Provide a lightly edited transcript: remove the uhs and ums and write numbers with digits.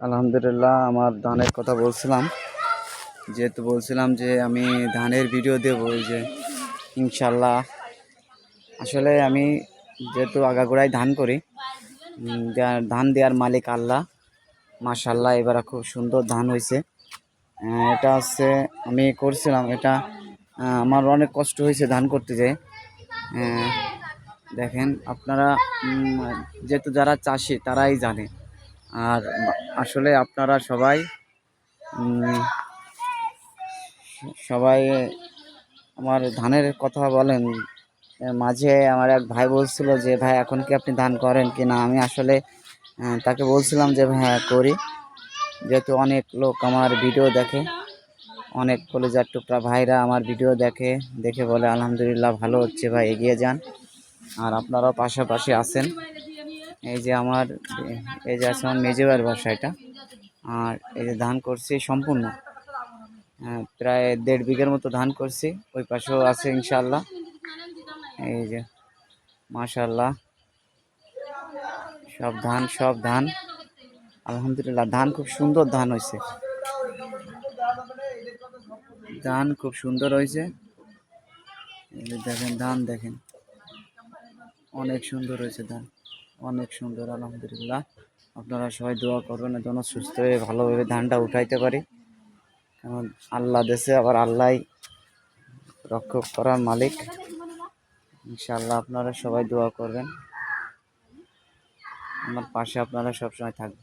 আলহামদুলিল্লাহ, আমার ধানের কথা বলছিলাম, যেহেতু বলছিলাম যে আমি ধানের ভিডিও দেবো, এই যে ইনশাল্লাহ। আসলে আমি যেহেতু আগাগোড়ায় ধান করি, ধান দেওয়ার মালিক আল্লাহ। মাশাল্লাহ, এবার খুব সুন্দর ধান হয়েছে। এটা হচ্ছে আমি করছিলাম, এটা আমার অনেক কষ্ট হয়েছে ধান করতে যেয়ে। দেখেন আপনারা, যেহেতু যারা চাষি তারাই জানে। আর আসলে আপনারা সবাই সবাই আমার ধানের কথা বলেন। মাঝে আমার এক ভাই বলছিল যে ভাই এখন কি আপনি ধান করেন কি না। আমি আসলে তাকে বলছিলাম যে ভাই হ্যাঁ করি, যেহেতু অনেক লোক আমার ভিডিও দেখে, অনেক কলেজার টুকরা ভাইরা আমার ভিডিও দেখে, দেখে বলে আলহামদুলিল্লাহ ভালো হচ্ছে ভাই, এগিয়ে যান। আর আপনারাও পাশাপাশি আছেন। এই যে আমার এই যে আছে আমার মেজেবার বাসা এটা। আর এই যে ধান করছি সম্পূর্ণ, প্রায় 1.5 বিঘার মতো ধান করছি। ওই পাশেও আছে ইনশাল্লাহ। এই যে মাশাল্লাহ, সব ধান আলহামদুলিল্লাহ, ধান খুব সুন্দর ধান হয়েছে। ধান খুব সুন্দর হয়েছে। দেখেন ধান, দেখেন অনেক সুন্দর হয়েছে ধান, অনেক সুন্দর আলহামদুলিল্লাহ। আপনারা সবাই দোয়া করবেন যেন সুস্থ হয়ে ভালোভাবে ধানটা উঠাইতে পারি, কারণ আল্লাহ দেশে, আবার আল্লাহ রক্ষক করার মালিক। ইনশাআল্লাহ আপনারা সবাই দোয়া করবেন, আমার পাশে আপনারা সবসময় থাকবেন।